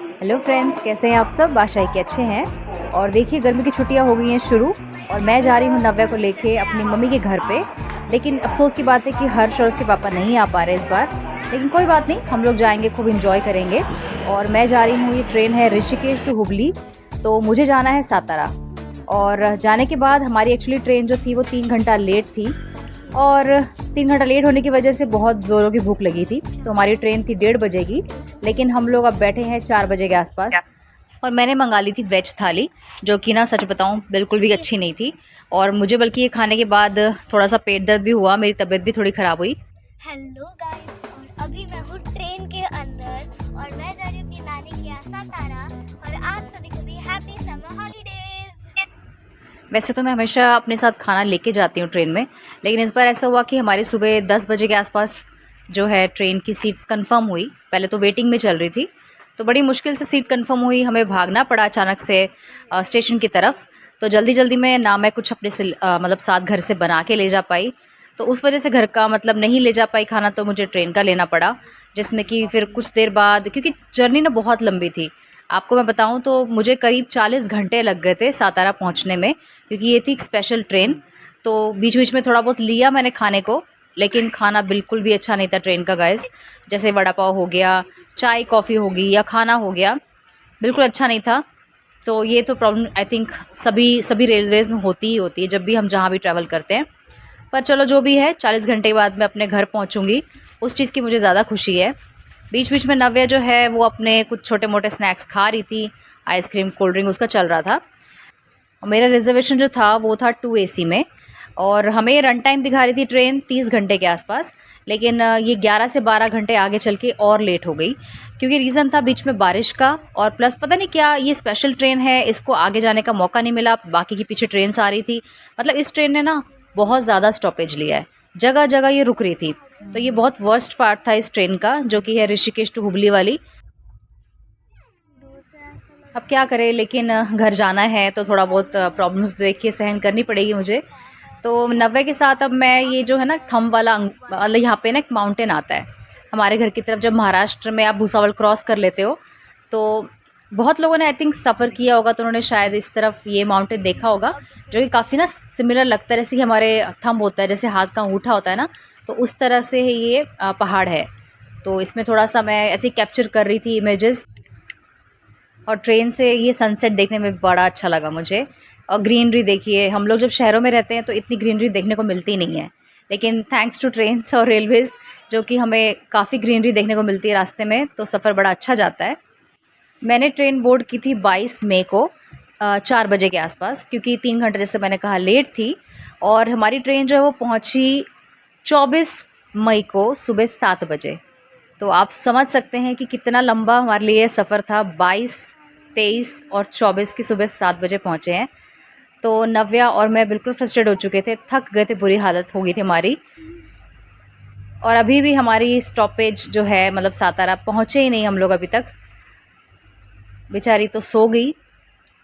Hello friends, कैसे हैं आप सब। आशा है कि अच्छे हैं। और देखिए, गर्मी की छुट्टियां हो गई हैं शुरू और मैं जा रही हूँ नव्या को लेके अपनी मम्मी के घर पे। लेकिन अफसोस की बात है कि हर्ष और उसके पापा नहीं आ पा रहे इस बार। लेकिन कोई बात नहीं, हम लोग जाएंगे, खूब इंजॉय करेंगे। और मैं जा रही हूँ, ये ट्रेन है ऋषिकेश टू हुबली, तो मुझे जाना है सातारा। और जाने के बाद हमारी एक्चुअली ट्रेन जो थी वो 3 घंटा लेट थी। और 3 घंटा लेट होने की वजह से बहुत ज़ोरों की भूख लगी थी, तो हमारी ट्रेन थी 1:30 बजे की। लेकिन हम लोग अब बैठे हैं 4 बजे के आसपास। और मैंने मंगा ली थी वेज थाली, जो कि ना सच बताऊं बिल्कुल भी अच्छी नहीं थी। और मुझे बल्कि ये खाने के बाद थोड़ा सा पेट दर्द भी हुआ, मेरी तबीयत भी थोड़ी ख़राब हुई। हेलो गाइस, और अभी मैं हूँ ट्रेन के अंदर और मैं जा रही हूँ अपनी नानी के यहाँ सातारा। और आप सभी को भी हैप्पी समर हॉलीडेज। वैसे तो मैं हमेशा अपने साथ खाना लेके जाती हूँ ट्रेन में, लेकिन इस बार ऐसा हुआ कि हमारी सुबह 10 बजे के आसपास जो है ट्रेन की सीट्स कंफर्म हुई। पहले तो वेटिंग में चल रही थी, तो बड़ी मुश्किल से सीट कंफर्म हुई। हमें भागना पड़ा अचानक से स्टेशन की तरफ। तो जल्दी जल्दी में ना मैं कुछ अपने से मतलब साथ घर से बना के ले जा पाई, तो उस वजह से घर का मतलब नहीं ले जा पाई खाना, तो मुझे ट्रेन का लेना पड़ा। जिसमें कि फिर कुछ देर बाद, क्योंकि जर्नी ना बहुत लंबी थी, आपको मैं बताऊं तो मुझे करीब 40 घंटे लग गए थे सातारा पहुंचने में, क्योंकि ये थी एक स्पेशल ट्रेन। तो बीच बीच में थोड़ा बहुत लिया मैंने खाने को, लेकिन खाना बिल्कुल भी अच्छा नहीं था ट्रेन का गाइस। जैसे वड़ा पाव हो गया, चाय कॉफ़ी हो गई या खाना हो गया, बिल्कुल अच्छा नहीं था। तो ये तो प्रॉब्लम आई थिंक सभी सभी रेलवेज़ में होती ही होती है जब भी हम जहाँ भी ट्रैवल करते हैं। पर चलो जो भी है, 40 घंटे के बाद मैं अपने घर पहुँचूँगी, उस चीज़ की मुझे ज़्यादा खुशी है। बीच बीच में नव्या जो है वो अपने कुछ छोटे मोटे स्नैक्स खा रही थी, आइसक्रीम कोल्ड ड्रिंक उसका चल रहा था। मेरा रिजर्वेशन जो था वो था 2 AC में। और हमें रन टाइम दिखा रही थी ट्रेन 30 घंटे के आसपास, लेकिन ये 11 से 12 घंटे आगे चल के और लेट हो गई, क्योंकि रीज़न था बीच में बारिश का। और प्लस पता नहीं क्या, ये स्पेशल ट्रेन है, इसको आगे जाने का मौका नहीं मिला, बाकी की पीछे ट्रेन आ रही थी। मतलब इस ट्रेन ने ना बहुत ज़्यादा स्टॉपेज लिया है, जगह जगह ये रुक रही थी। तो ये बहुत वर्स्ट पार्ट था इस ट्रेन का, जो कि है ऋषिकेश टू हुबली वाली। अब क्या करें, लेकिन घर जाना है तो थोड़ा बहुत प्रॉब्लम्स देखिए सहन करनी पड़ेगी मुझे। तो नव्या के साथ अब मैं ये जो है ना थंब वाला मतलब यहाँ पे ना एक माउंटेन आता है हमारे घर की तरफ, जब महाराष्ट्र में आप भूसावल क्रॉस कर लेते हो, तो बहुत लोगों ने आई थिंक सफ़र किया होगा, तो उन्होंने शायद इस तरफ ये माउंटेन देखा होगा, जो कि काफ़ी ना सिमिलर लगता है, जैसे कि हमारे थंब होता है, जैसे हाथ का अंगूठा होता है ना, तो उस तरह से ये पहाड़ है। तो इसमें थोड़ा सा मैं ऐसे कैप्चर कर रही थी इमेजेस। और ट्रेन से ये सनसेट देखने में बड़ा अच्छा लगा मुझे। और ग्रीनरी देखिए, हम लोग जब शहरों में रहते हैं तो इतनी ग्रीनरी देखने को मिलती नहीं है, लेकिन थैंक्स टू ट्रेन्स और रेलवेज़ जो कि हमें काफ़ी ग्रीनरी देखने को मिलती है रास्ते में, तो सफ़र बड़ा अच्छा जाता है। मैंने ट्रेन बोर्ड की थी 22 मई को 4 बजे के आसपास, क्योंकि 3 घंटे जैसे मैंने कहा लेट थी। और हमारी ट्रेन जो है वो पहुंची 24 मई को सुबह 7 बजे। तो आप समझ सकते हैं कि कितना लंबा हमारे लिए सफ़र था। 22, 23 और 24 की सुबह 7 बजे पहुँचे हैं। तो नव्या और मैं बिल्कुल फ्रस्ट्रेट हो चुके थे, थक गए थे, बुरी हालत हो गई थी हमारी। और अभी भी हमारी स्टॉपेज जो है, मतलब सातारा पहुँचे ही नहीं हम लोग अभी तक। बेचारी तो सो गई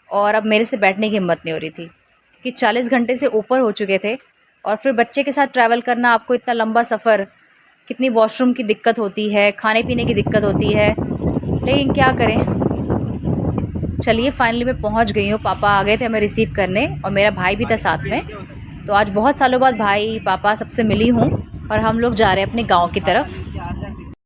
और अब मेरे से बैठने की हिम्मत नहीं हो रही थी, क्योंकि 40 घंटे से ऊपर हो चुके थे। और फिर बच्चे के साथ ट्रैवल करना, आपको इतना लंबा सफ़र, कितनी वॉशरूम की दिक्कत होती है, खाने पीने की दिक्कत होती है, लेकिन क्या करें। चलिए फाइनली मैं पहुंच गई हूँ। पापा आ गए थे हमें रिसीव करने और मेरा भाई भी था साथ में। तो आज बहुत सालों बाद भाई पापा सबसे मिली हूँ और हम लोग जा रहे हैं अपने गांव की तरफ।